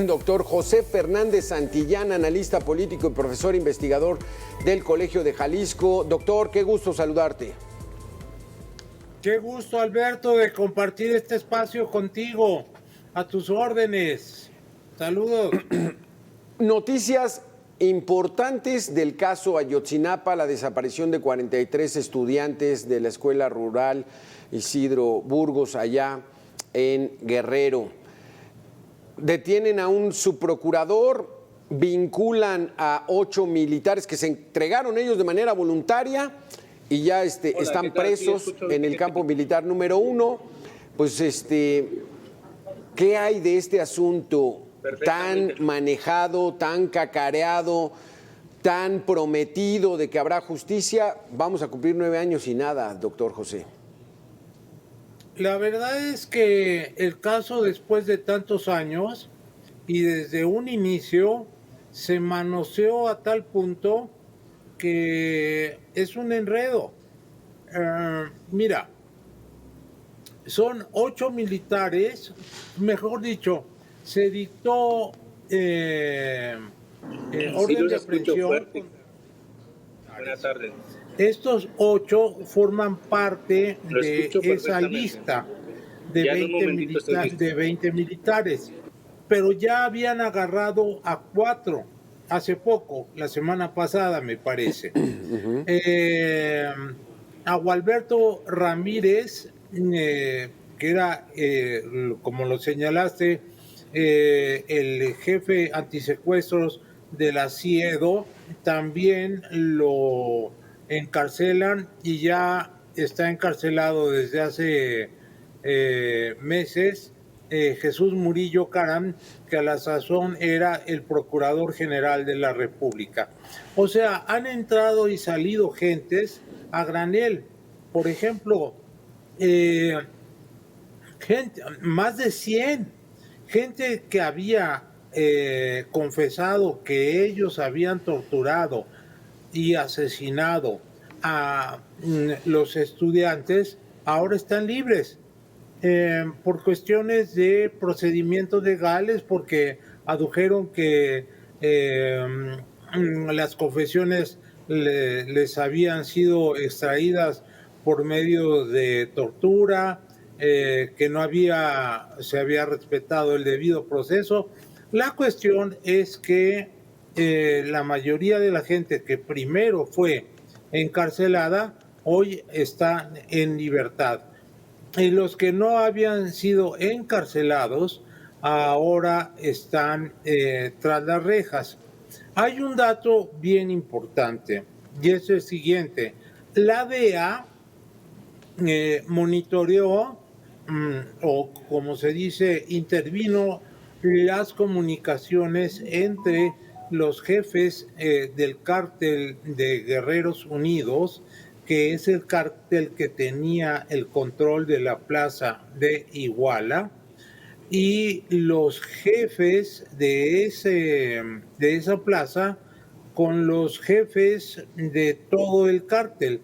doctor José Fernández Santillán, analista político y profesor investigador del Colegio de Jalisco. Doctor, qué gusto saludarte. Qué gusto, Alberto, de compartir este espacio contigo. A tus órdenes. Saludos. Noticias importantes del caso Ayotzinapa, la desaparición de 43 estudiantes de la Escuela Rural Isidro Burgos, allá en Guerrero. Detienen a un subprocurador, vinculan a 8 militares que se entregaron ellos de manera voluntaria y ya están presos en el campo militar número 1. Pues ¿qué hay de este asunto tan manejado, tan cacareado, tan prometido de que habrá justicia? Vamos a cumplir 9 años y nada, doctor José. La verdad es que el caso, después de tantos años y desde un inicio, se manoseó a tal punto que es un enredo. Mira, son 8 militares, mejor dicho, se dictó orden de aprehensión. Buenas tardes. Estos 8 forman parte de esa lista de 20 militares, pero ya habían agarrado a 4 hace poco, la semana pasada me parece. A Gualberto Ramírez, que era, como lo señalaste, el jefe antisecuestros de la CIEDO, también lo encarcelan y ya está encarcelado desde hace meses Jesús Murillo Caram, que a la sazón era el Procurador General de la República. O sea, han entrado y salido gentes a granel. Por ejemplo, más de 100, gente que había confesado que ellos habían torturado y asesinado a los estudiantes, ahora están libres por cuestiones de procedimientos legales, porque adujeron que las confesiones les habían sido extraídas por medio de tortura, que no se había respetado el debido proceso. La cuestión es que la mayoría de la gente que primero fue encarcelada hoy está en libertad. Y los que no habían sido encarcelados ahora están tras las rejas. Hay un dato bien importante y es el siguiente. La DEA monitoreó, o como se dice, intervino las comunicaciones entre los jefes del cártel de Guerreros Unidos, que es el cártel que tenía el control de la plaza de Iguala, y los jefes de esa plaza con los jefes de todo el cártel.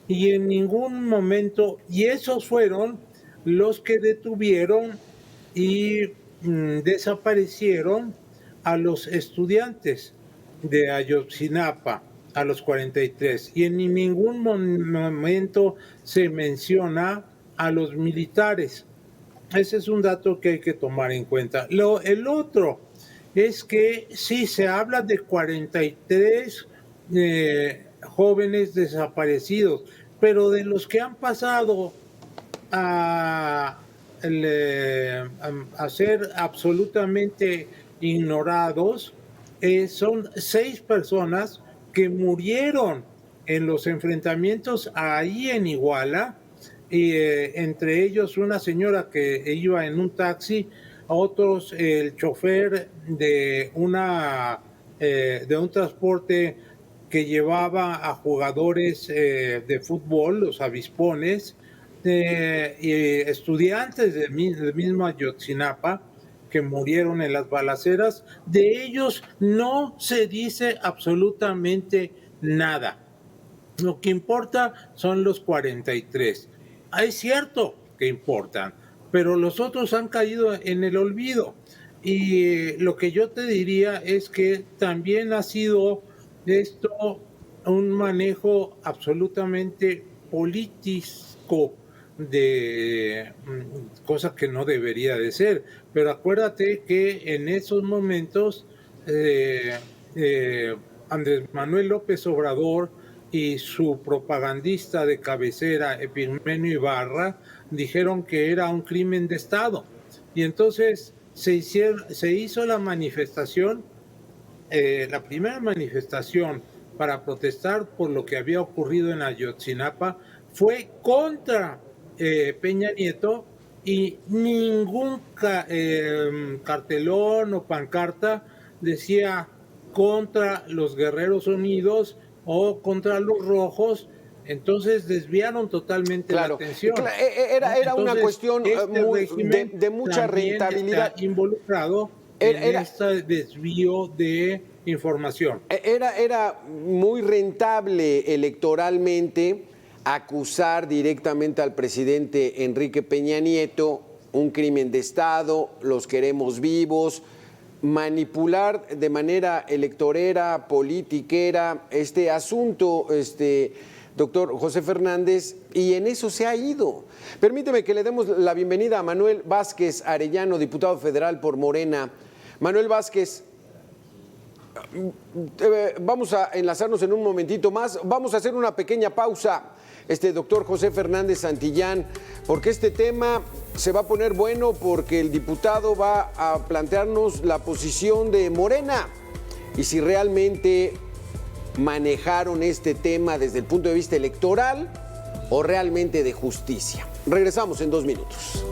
Y en ningún momento, y esos fueron los que detuvieron y desaparecieron a los estudiantes de Ayotzinapa, a los 43, y en ningún momento se menciona a los militares. Ese es un dato que hay que tomar en cuenta. El otro es que sí se habla de 43 jóvenes desaparecidos, pero de los que han pasado a ser absolutamente ignorados, son 6 personas que murieron en los enfrentamientos ahí en Iguala, y entre ellos una señora que iba en un taxi, otros el chofer de un transporte que llevaba a jugadores de fútbol, los avispones, y estudiantes del mismo Ayotzinapa que murieron en las balaceras. De ellos no se dice absolutamente nada. Lo que importa son los 43. Es cierto que importan, pero los otros han caído en el olvido. Y lo que yo te diría es que también ha sido esto un manejo absolutamente político de cosa que no debería de ser. Pero acuérdate que en esos momentos eh, Andrés Manuel López Obrador y su propagandista de cabecera, Epigmenio Ibarra, dijeron que era un crimen de Estado. Y entonces se hizo la manifestación, la primera manifestación para protestar por lo que había ocurrido en Ayotzinapa fue contra Peña Nieto, y ningún cartelón o pancarta decía contra los Guerreros Unidos o contra los Rojos. Entonces desviaron totalmente la Claro, atención, ¿no? era una Entonces, cuestión este régimen de mucha también rentabilidad. está involucrado Era, en era, este desvío de información. era muy rentable electoralmente acusar directamente al presidente Enrique Peña Nieto, un crimen de Estado, los queremos vivos, manipular de manera electorera, politiquera, este asunto, doctor José Fernández, y en eso se ha ido. Permíteme que le demos la bienvenida a Manuel Vázquez Arellano, diputado federal por Morena. Manuel Vázquez, vamos a enlazarnos en un momentito más. Vamos a hacer una pequeña pausa, doctor José Fernández Santillán, porque este tema se va a poner bueno, porque el diputado va a plantearnos la posición de Morena y si realmente manejaron este tema desde el punto de vista electoral o realmente de justicia. Regresamos en 2 minutos.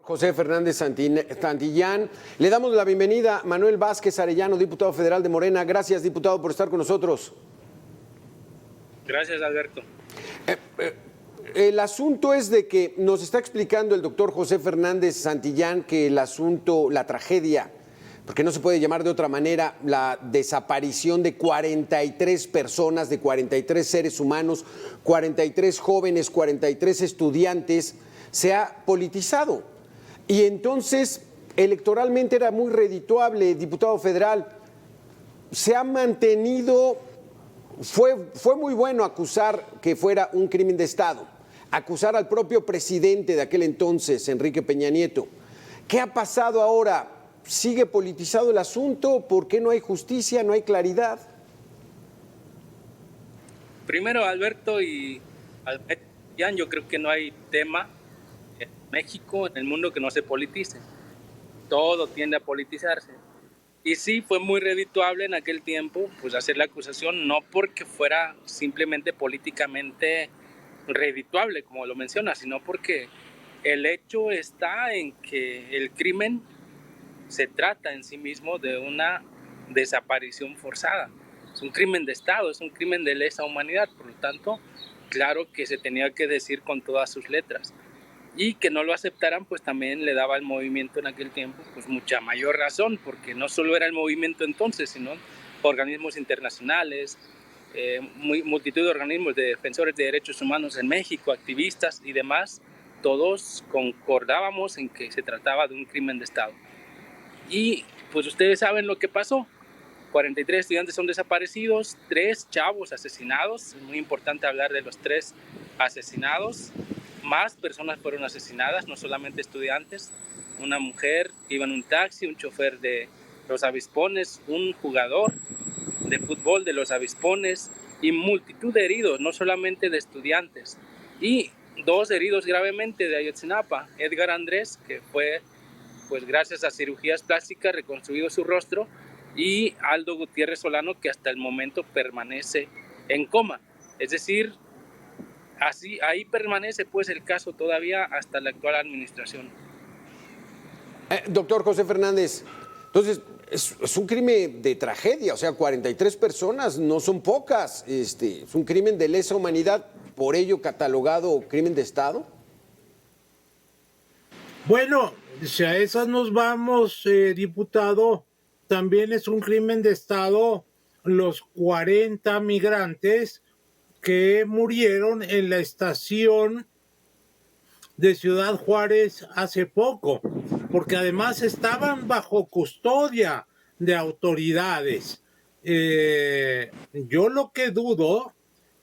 José Fernández Santillán. Le damos la bienvenida a Manuel Vázquez Arellano, diputado federal de Morena. Gracias, diputado, por estar con nosotros. Gracias, Alberto. El asunto es de que nos está explicando el doctor José Fernández Santillán que el asunto, la tragedia, porque no se puede llamar de otra manera, la desaparición de 43 personas, de 43 seres humanos, 43 jóvenes, 43 estudiantes, se ha politizado. Y entonces, electoralmente era muy redituable, diputado federal. Se ha mantenido, fue muy bueno acusar que fuera un crimen de Estado, acusar al propio presidente de aquel entonces, Enrique Peña Nieto. ¿Qué ha pasado ahora? ¿Sigue politizado el asunto? ¿Por qué no hay justicia, no hay claridad? Primero, Alberto y Jan, yo creo que no hay tema en México, en el mundo, que no se politice. Todo tiende a politizarse. Y sí, fue muy redituable en aquel tiempo pues hacer la acusación, no porque fuera simplemente políticamente redituable, como lo menciona, sino porque el hecho está en que el crimen se trata en sí mismo de una desaparición forzada. Es un crimen de Estado, es un crimen de lesa humanidad, por lo tanto, claro que se tenía que decir con todas sus letras. Y que no lo aceptaran, pues también le daba al movimiento en aquel tiempo pues mucha mayor razón, porque no solo era el movimiento entonces, sino organismos internacionales, multitud de organismos de defensores de derechos humanos en México, activistas y demás, todos concordábamos en que se trataba de un crimen de Estado. Y pues ustedes saben lo que pasó. 43 estudiantes son desaparecidos, 3 chavos asesinados. Es muy importante hablar de los 3 asesinados. Más personas fueron asesinadas, no solamente estudiantes. Una mujer que iba en un taxi, un chofer de los Avispones, un jugador de fútbol de los Avispones y multitud de heridos, no solamente de estudiantes. Y 2 heridos gravemente de Ayotzinapa. Edgar Andrés, que fue, pues gracias a cirugías plásticas, reconstruido su rostro, y Aldo Gutiérrez Solano, que hasta el momento permanece en coma. Es decir, así ahí permanece pues el caso todavía hasta la actual administración. Doctor José Fernández, entonces es un crimen de tragedia, o sea, 43 personas no son pocas, es un crimen de lesa humanidad, por ello catalogado crimen de Estado. Bueno, si a esas nos vamos, diputado, también es un crimen de Estado los 40 migrantes que murieron en la estación de Ciudad Juárez hace poco, porque además estaban bajo custodia de autoridades. Yo lo que dudo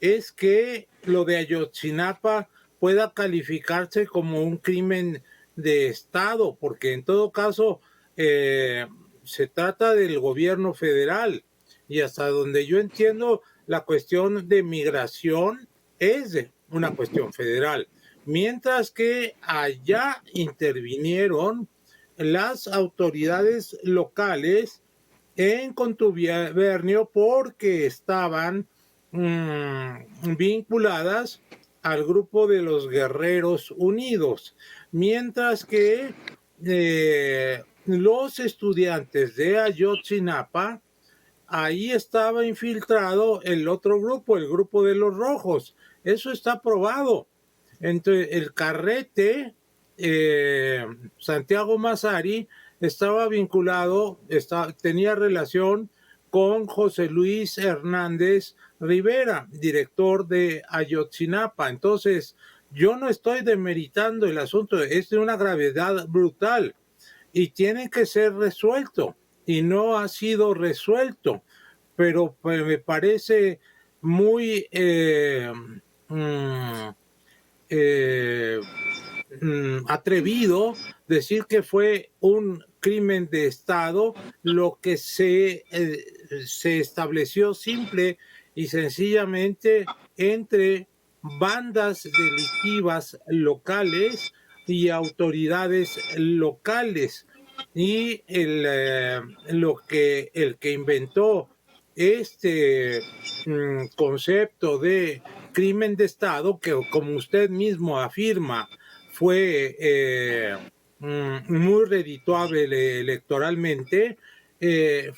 es que lo de Ayotzinapa pueda calificarse como un crimen de Estado, porque en todo caso se trata del gobierno federal y hasta donde yo entiendo la cuestión de migración es una cuestión federal, mientras que allá intervinieron las autoridades locales en contubernio porque estaban vinculadas al grupo de los Guerreros Unidos, mientras que los estudiantes de Ayotzinapa, ahí estaba infiltrado el otro grupo, el grupo de los Rojos. Eso está probado. Entre el Carrete, Santiago Massari, estaba vinculado, tenía relación con José Luis Hernández Rivera, director de Ayotzinapa. Entonces, yo no estoy demeritando el asunto, es de una gravedad brutal y tiene que ser resuelto y no ha sido resuelto, pero pues, me parece muy atrevido decir que fue un crimen de Estado lo que se estableció simple y sencillamente entre bandas delictivas locales y autoridades locales. Y el que inventó este concepto de crimen de Estado, que como usted mismo afirma, fue muy redituable electoralmente,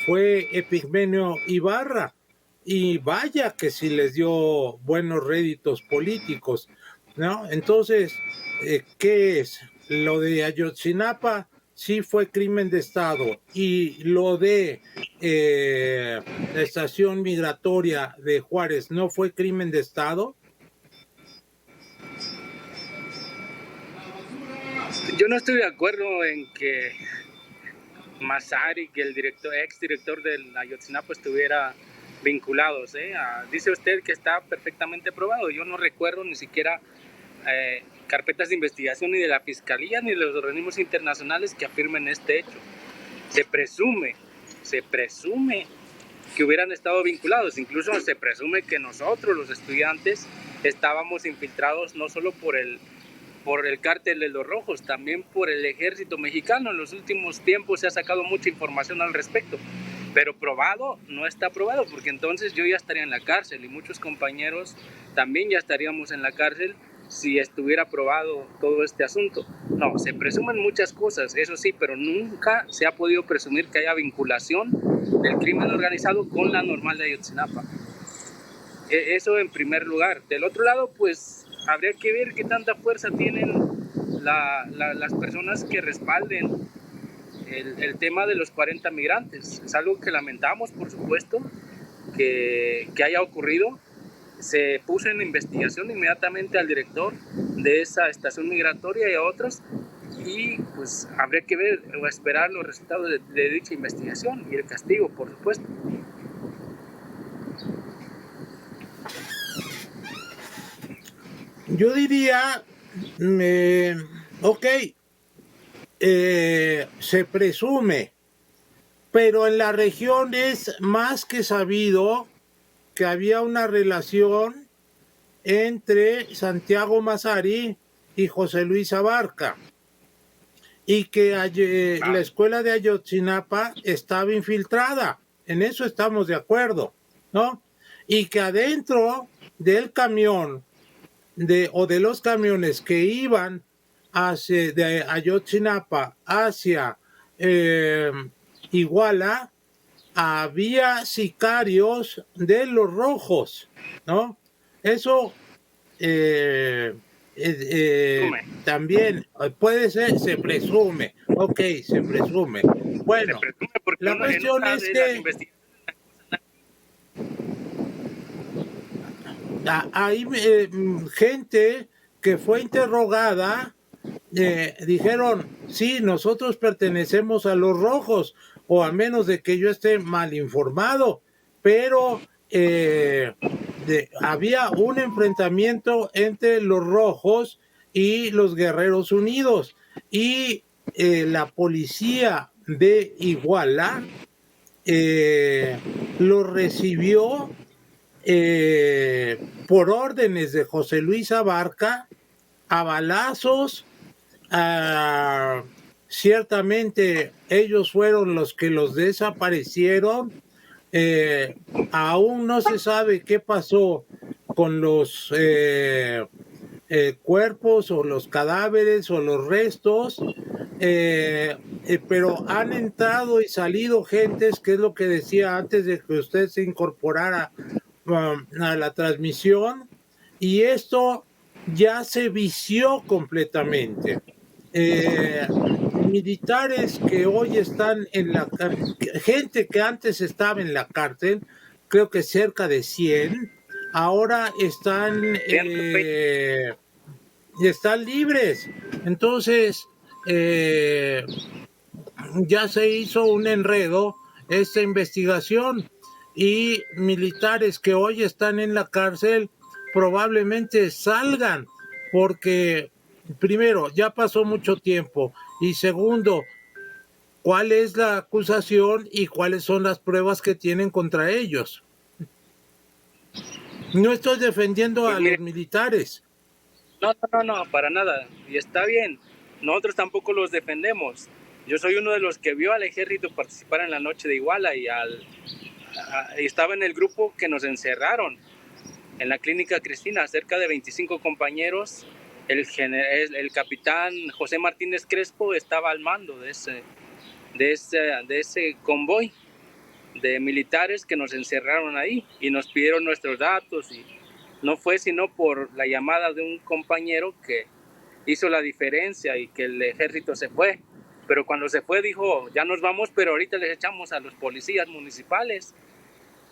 fue Epigmenio Ibarra. Y vaya que sí les dio buenos réditos políticos, ¿no? Entonces, ¿qué es? Lo de Ayotzinapa sí fue crimen de Estado y lo de la estación migratoria de Juárez no fue crimen de Estado. Yo no estoy de acuerdo en que Massari, que el ex director del Ayotzinapa, estuviera vinculados. Dice usted que está perfectamente probado. Yo no recuerdo ni siquiera carpetas de investigación ni de la Fiscalía ni de los organismos internacionales que afirmen este hecho. Se presume que hubieran estado vinculados. Incluso se presume que nosotros, los estudiantes, estábamos infiltrados no solo por el cártel de los Rojos, también por el ejército mexicano. En los últimos tiempos se ha sacado mucha información al respecto, pero probado no está probado, porque entonces yo ya estaría en la cárcel y muchos compañeros también ya estaríamos en la cárcel si estuviera probado todo este asunto. No, se presumen muchas cosas, eso sí, pero nunca se ha podido presumir que haya vinculación del crimen organizado con la normal de Ayotzinapa. Eso en primer lugar. Del otro lado, pues habría que ver qué tanta fuerza tienen las personas que respalden el tema de los 40 migrantes. Es algo que lamentamos, por supuesto, que haya ocurrido. Se puso en investigación inmediatamente al director de esa estación migratoria y a otros, y pues habría que ver o esperar los resultados de dicha investigación y el castigo, por supuesto. Yo diría, ok, se presume, pero en la región es más que sabido que había una relación entre Santiago Massari y José Luis Abarca y que la escuela de Ayotzinapa estaba infiltrada. En eso estamos de acuerdo, ¿no? Y que adentro del camión o de los camiones que iban de Ayotzinapa hacia Iguala, había sicarios de los Rojos, ¿no? Eso también puede ser, se presume, ok, se presume. Bueno, se presume porque la cuestión es que hay gente que fue interrogada dijeron, sí, nosotros pertenecemos a los rojos, o a menos de que yo esté mal informado, pero había un enfrentamiento entre los rojos y los Guerreros Unidos, y la policía de Iguala lo recibió por órdenes de José Luis Abarca a balazos. Ciertamente ellos fueron los que los desaparecieron. Aún no se sabe qué pasó con los cuerpos o los cadáveres o los restos, pero han entrado y salido gentes, que es lo que decía antes de que usted se incorporara a la transmisión, y esto ya se vició completamente. Militares que hoy están en la cárcel, gente que antes estaba en la cárcel, creo que cerca de 100, ahora están libres. Entonces, ya se hizo un enredo esta investigación, y militares que hoy están en la cárcel probablemente salgan, porque primero, ya pasó mucho tiempo, y segundo, ¿cuál es la acusación y cuáles son las pruebas que tienen contra ellos? No estoy defendiendo a los militares. No, para nada. Y está bien. Nosotros tampoco los defendemos. Yo soy uno de los que vio al ejército participar en la noche de Iguala y estaba en el grupo que nos encerraron en la clínica Cristina, cerca de 25 compañeros. El capitán José Martínez Crespo estaba al mando de ese convoy de militares que nos encerraron ahí y nos pidieron nuestros datos, y no fue sino por la llamada de un compañero que hizo la diferencia y que el ejército se fue. Pero cuando se fue dijo, ya nos vamos, pero ahorita les echamos a los policías municipales.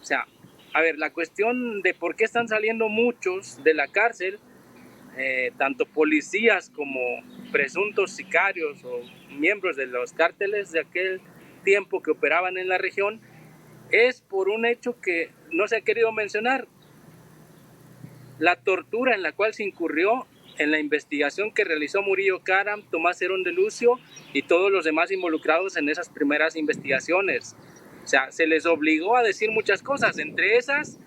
O sea, a ver, la cuestión de por qué están saliendo muchos de la cárcel, tanto policías como presuntos sicarios o miembros de los cárteles de aquel tiempo que operaban en la región, es por un hecho que no se ha querido mencionar: la tortura en la cual se incurrió en la investigación que realizó Murillo Karam, Tomás Herón de Lucio y todos los demás involucrados en esas primeras investigaciones. O sea, se les obligó a decir muchas cosas, entre esas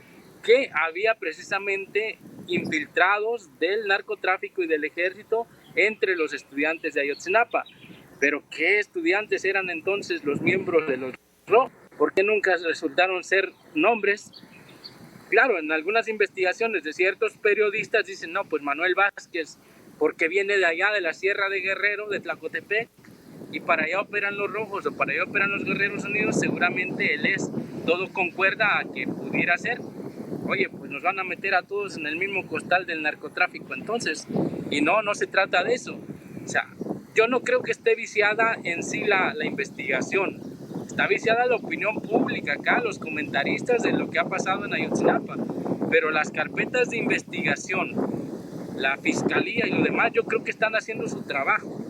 que había precisamente infiltrados del narcotráfico y del ejército entre los estudiantes de Ayotzinapa. Pero ¿qué estudiantes eran entonces los miembros de los RO? ¿Por qué nunca resultaron ser nombres? Claro, en algunas investigaciones de ciertos periodistas dicen, no, pues Manuel Vázquez, porque viene de allá de la Sierra de Guerrero, de Tlacotepec, y para allá operan los rojos o para allá operan los Guerreros Unidos, seguramente él es. Todo concuerda a que pudiera ser. Oye, pues nos van a meter a todos en el mismo costal del narcotráfico entonces. Y no se trata de eso. O sea, yo no creo que esté viciada en sí la investigación. Está viciada la opinión pública acá, los comentaristas de lo que ha pasado en Ayotzinapa. Pero las carpetas de investigación, la fiscalía y lo demás, yo creo que están haciendo su trabajo.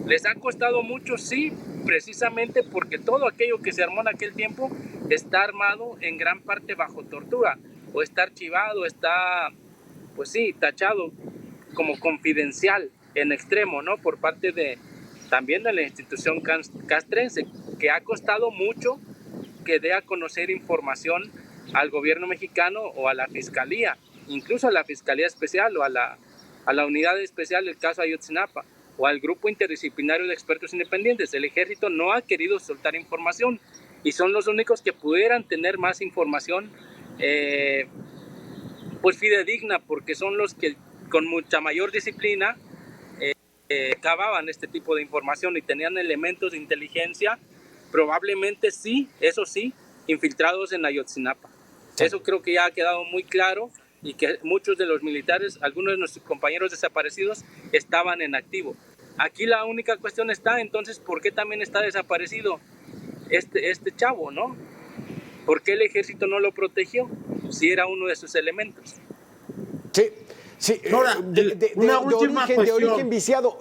Les ha costado mucho, sí, precisamente porque todo aquello que se armó en aquel tiempo está armado en gran parte bajo tortura, o está archivado, está, pues sí, tachado como confidencial en extremo, ¿no? Por parte también de la institución castrense, que ha costado mucho que dé a conocer información al gobierno mexicano o a la fiscalía, incluso a la Fiscalía Especial o a la Unidad Especial del caso Ayotzinapa, o al Grupo Interdisciplinario de Expertos Independientes. El ejército no ha querido soltar información y son los únicos que pudieran tener más información pues fidedigna, porque son los que con mucha mayor disciplina recababan este tipo de información y tenían elementos de inteligencia, probablemente sí, eso sí, infiltrados en Ayotzinapa. Sí. Eso creo que ya ha quedado muy claro, y que muchos de los militares, algunos de nuestros compañeros desaparecidos, estaban en activo. Aquí la única cuestión está, entonces, ¿por qué también está desaparecido este chavo, no? ¿Por qué el ejército no lo protegió si era uno de sus elementos? Sí. Sí, Ahora, una última de cuestión. origen viciado.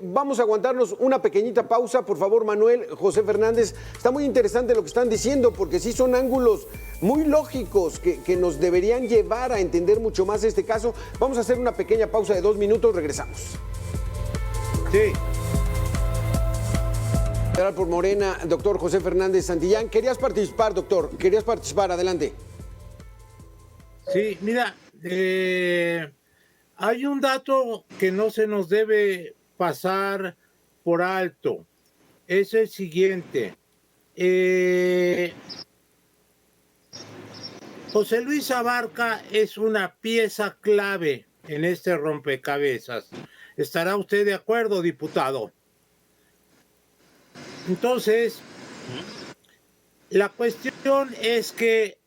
Vamos a aguantarnos una pequeñita pausa, por favor, Manuel, José Fernández. Está muy interesante lo que están diciendo, porque sí son ángulos muy lógicos que nos deberían llevar a entender mucho más este caso. Vamos a hacer una pequeña pausa de 2 minutos, regresamos. Sí. Federal por Morena, doctor José Fernández Santillán. Querías participar, doctor. Querías participar, adelante. Sí, mira, hay un dato que no se nos debe pasar por alto. Es el siguiente. José Luis Abarca es una pieza clave en este rompecabezas. ¿Estará usted de acuerdo, diputado? Entonces, la cuestión es que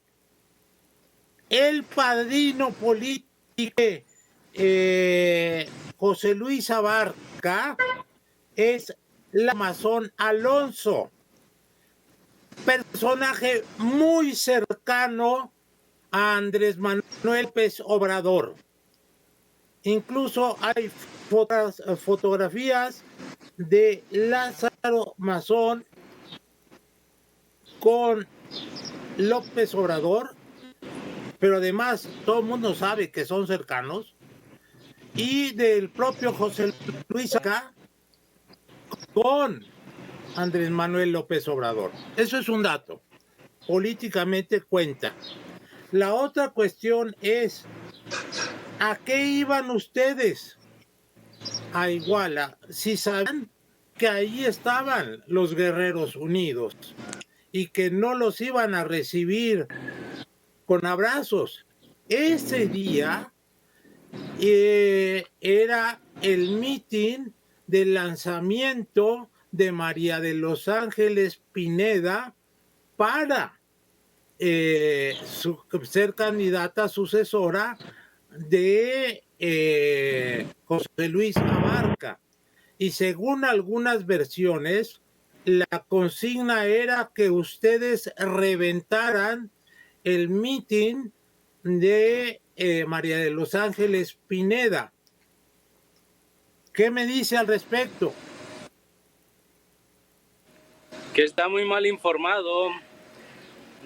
el padrino político José Luis Abarca es el Amazon Alonso, personaje muy cercano a Andrés Manuel López Obrador. Incluso hay fotografías de Lázaro Mazón con López Obrador, pero además todo el mundo sabe que son cercanos, y del propio José Luis acá con Andrés Manuel López Obrador. Eso es un dato, políticamente cuenta. La otra cuestión es, ¿a qué iban ustedes a Iguala si saben que ahí estaban los Guerreros Unidos y que no los iban a recibir con abrazos? Ese día era el mitin del lanzamiento de María de los Ángeles Pineda para ser candidata sucesora de José Luis Abarca. Y según algunas versiones, la consigna era que ustedes reventaran el mitin de María de los Ángeles Pineda. ¿Qué me dice al respecto? Que está muy mal informado,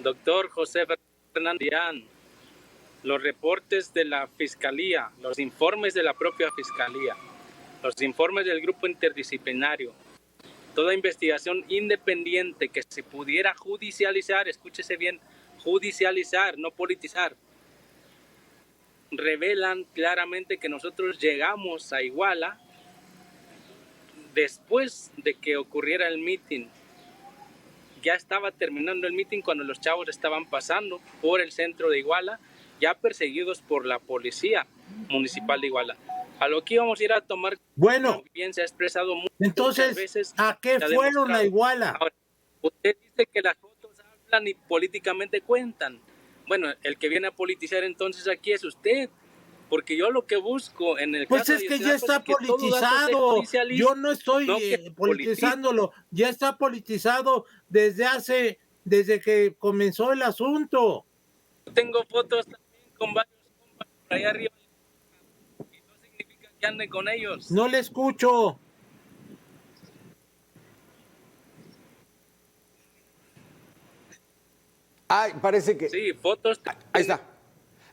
doctor José Fernández. Los reportes de la Fiscalía, los informes de la propia Fiscalía, los informes del grupo interdisciplinario, toda investigación independiente que se pudiera judicializar, escúchese bien, judicializar, no politizar, revelan claramente que nosotros llegamos a Iguala después de que ocurriera el mitin. Ya estaba terminando el mitin cuando los chavos estaban pasando por el centro de Iguala, ya perseguidos por la policía municipal de Iguala. A lo que íbamos a ir a tomar, bueno, bien se ha expresado entonces, veces. ¿a qué fueron a Iguala? Ahora, usted dice que las fotos hablan y políticamente cuentan. Bueno, el que viene a politizar entonces aquí es usted, porque yo lo que busco en el pues caso es de que ya está politizado. Yo no estoy politizándolo, ya está politizado desde que comenzó el asunto. Tengo fotos también con varios compas por allá arriba y no significa que ande con ellos. No le escucho. Ay, parece que... Sí, fotos. Ahí está.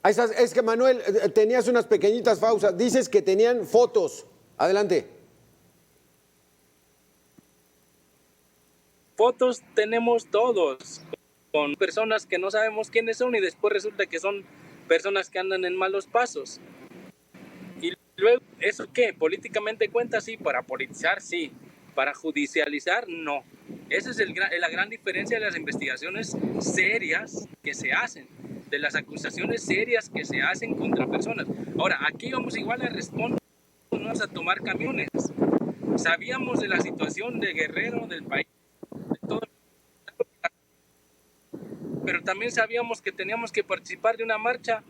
Ahí está. Es que, Manuel, tenías unas pequeñitas pausas. Dices que tenían fotos. Adelante. Fotos tenemos todos, con personas que no sabemos quiénes son y después resulta que son personas que andan en malos pasos. Y luego, ¿eso qué? ¿Políticamente cuenta? Sí. Para politizar, sí. Para judicializar, no. Esa es la gran diferencia de las investigaciones serias que se hacen, de las acusaciones serias que se hacen contra personas. Ahora, aquí vamos igual a responder, no vamos a tomar camiones. Sabíamos de la situación de Guerrero, del país, de todo, pero también sabíamos que teníamos que participar de una marcha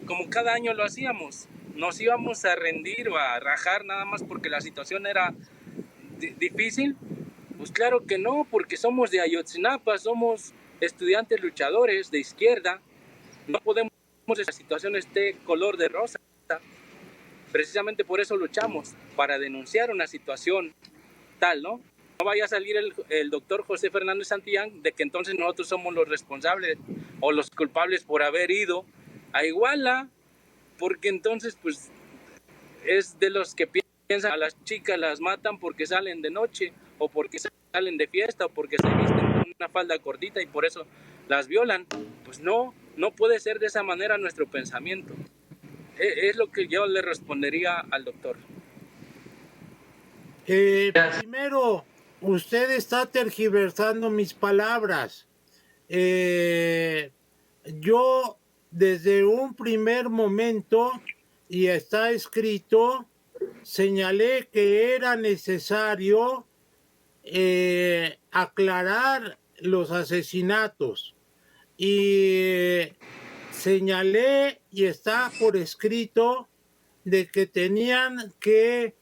como cada año lo hacíamos. Nos íbamos a rendir o a rajar nada más porque la situación era difícil. Pues claro que no, porque somos de Ayotzinapa, somos estudiantes luchadores de izquierda. No podemos que la situación esté color de rosa. precisamente por eso luchamos, para denunciar una situación tal, ¿no? No vaya a salir el doctor José Fernández Santillán de que entonces nosotros somos los responsables o los culpables por haber ido a Iguala, porque entonces pues es de los que piensan a las chicas las matan porque salen de noche o porque salen de fiesta o porque se visten con una falda cortita y por eso las violan. Pues no puede ser de esa manera nuestro pensamiento. Es lo que yo le respondería al doctor. Primero, usted está tergiversando mis palabras. Yo desde un primer momento, y está escrito, señalé que era necesario aclarar los asesinatos y señalé, y está por escrito, de que tenían que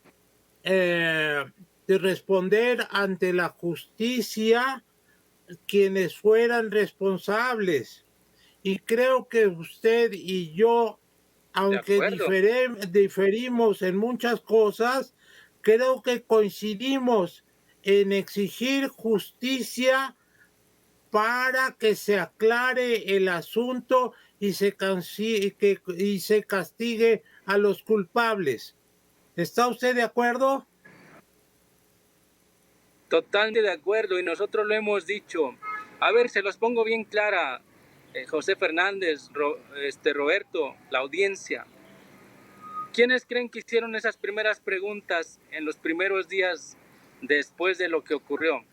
responder ante la justicia quienes fueran responsables. Y creo que usted y yo, aunque diferimos en muchas cosas, creo que coincidimos en exigir justicia para que se aclare el asunto y se castigue a los culpables. ¿Está usted de acuerdo? Totalmente de acuerdo, y nosotros lo hemos dicho. A ver, se los pongo bien clara, José Fernández, Roberto, la audiencia. ¿Quiénes creen que hicieron esas primeras preguntas en los primeros días después de lo que ocurrió?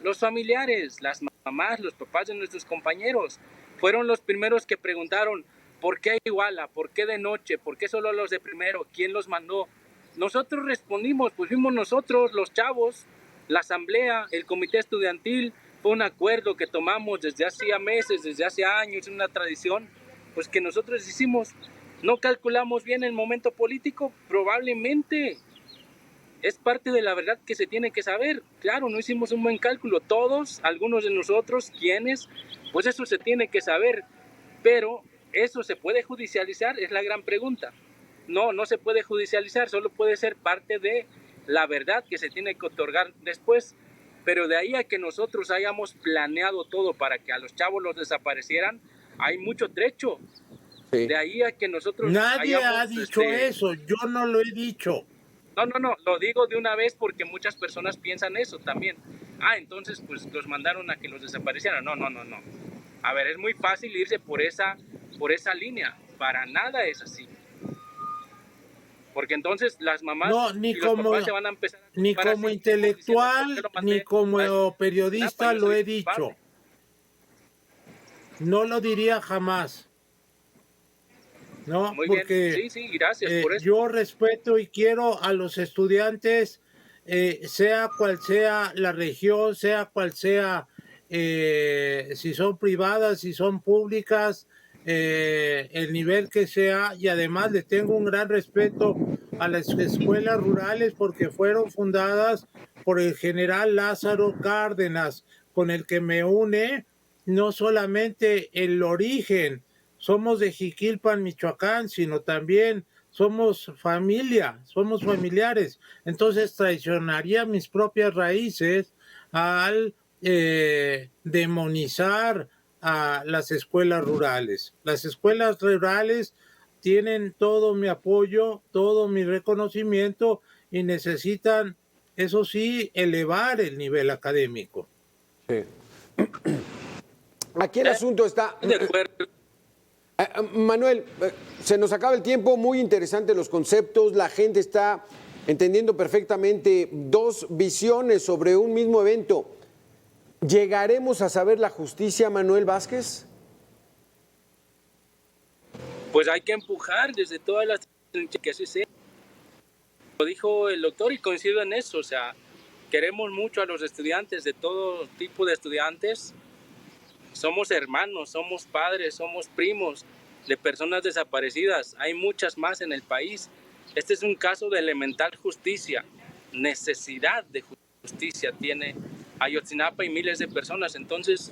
Los familiares, las mamás, los papás de nuestros compañeros. Fueron los primeros que preguntaron, ¿por qué Iguala? ¿Por qué de noche? ¿Por qué solo los de primero? ¿Quién los mandó? Nosotros respondimos, pues fuimos nosotros, los chavos, la asamblea, el comité estudiantil. Fue un acuerdo que tomamos desde hacía meses, desde hace años, una tradición, pues que nosotros hicimos. ¿No calculamos bien el momento político? Probablemente. Es parte de la verdad que se tiene que saber. Claro, no hicimos un buen cálculo. Todos, algunos de nosotros, ¿quiénes? Pues eso se tiene que saber. Pero, ¿eso se puede judicializar? Es la gran pregunta. No se puede judicializar, solo puede ser parte de la verdad que se tiene que otorgar después. Pero de ahí a que nosotros hayamos planeado todo para que a los chavos los desaparecieran, hay mucho trecho. Sí. De ahí a que nosotros Nadie ha dicho eso, yo no lo he dicho. No, lo digo de una vez porque muchas personas piensan eso también. Entonces pues los mandaron a que los desaparecieran. No. A ver, es muy fácil irse por esa línea. Para nada es así. Porque entonces las mamás y los papás se van a empezar a... Ni como intelectual, ni como periodista lo he dicho. No lo diría jamás. No, muy porque bien. Sí, gracias por eso. Yo respeto y quiero a los estudiantes, sea cual sea la región, sea cual sea, si son privadas, si son públicas, el nivel que sea, y además le tengo un gran respeto a las escuelas rurales porque fueron fundadas por el general Lázaro Cárdenas, con el que me une no solamente el origen, somos de Jiquilpan, Michoacán, sino también somos familia, somos familiares. Entonces traicionaría mis propias raíces al demonizar a las escuelas rurales. Las escuelas rurales tienen todo mi apoyo, todo mi reconocimiento y necesitan, eso sí, elevar el nivel académico. Sí. Aquí el asunto está... De acuerdo. Manuel, se nos acaba el tiempo, muy interesantes los conceptos, la gente está entendiendo perfectamente dos visiones sobre un mismo evento. ¿Llegaremos a saber la justicia, Manuel Vázquez? Pues hay que empujar desde todas las que así sea. Lo dijo el doctor y coincido en eso, o sea, queremos mucho a los estudiantes, de todo tipo de estudiantes. Somos hermanos, somos padres, somos primos de personas desaparecidas. Hay muchas más en el país. Este es un caso de elemental justicia. Necesidad de justicia tiene Ayotzinapa y miles de personas. Entonces,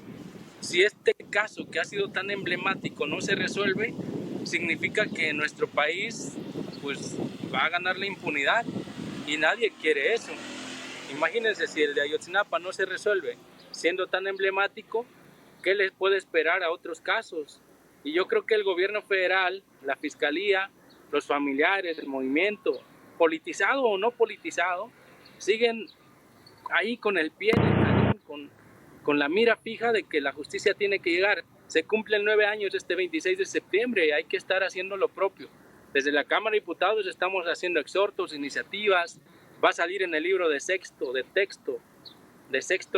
si este caso que ha sido tan emblemático no se resuelve, significa que nuestro país pues va a ganar la impunidad y nadie quiere eso. Imagínense si el de Ayotzinapa no se resuelve, siendo tan emblemático, ¿qué les puede esperar a otros casos? Y yo creo que el gobierno federal, la fiscalía, los familiares, el movimiento, politizado o no politizado, siguen ahí con el pie en el cañón, con la mira fija de que la justicia tiene que llegar. Se cumplen 9 años este 26 de septiembre y hay que estar haciendo lo propio. Desde la Cámara de Diputados estamos haciendo exhortos, iniciativas. Va a salir en el libro de sexto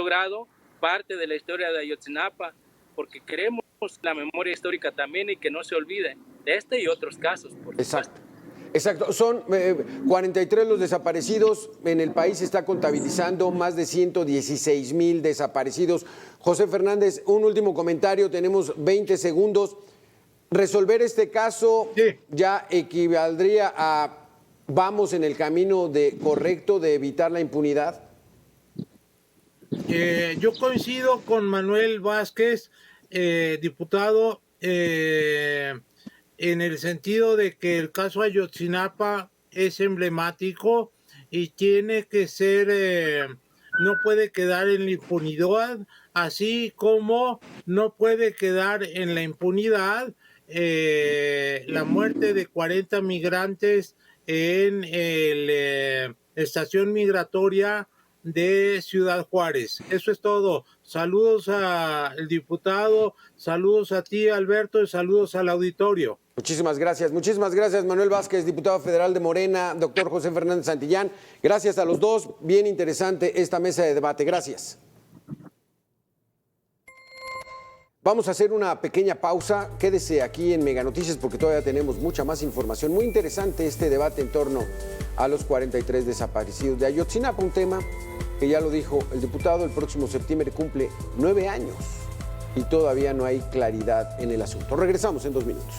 grado, parte de la historia de Ayotzinapa, porque queremos la memoria histórica también y que no se olvide de este y otros casos, por supuesto. Exacto, son 43 los desaparecidos, en el país se está contabilizando más de 116,000 desaparecidos. José Fernández, un último comentario, tenemos 20 segundos. ¿Resolver este caso ya equivaldría a vamos en el camino correcto de evitar la impunidad? Yo coincido con Manuel Vázquez, diputado, en el sentido de que el caso Ayotzinapa es emblemático y tiene que ser, no puede quedar en la impunidad, así como no puede quedar en la impunidad la muerte de 40 migrantes en la estación migratoria de Ciudad Juárez. Eso es todo. Saludos al diputado, saludos a ti, Alberto, y saludos al auditorio. Muchísimas gracias, Manuel Vázquez, diputado federal de Morena, doctor José Fernández Santillán. Gracias a los dos, bien interesante esta mesa de debate. Gracias. Vamos a hacer una pequeña pausa. Quédese aquí en Mega Noticias porque todavía tenemos mucha más información. Muy interesante este debate en torno a los 43 desaparecidos de Ayotzinapa, un tema que ya lo dijo el diputado, el próximo septiembre cumple 9 años y todavía no hay claridad en el asunto. Regresamos en 2 minutos.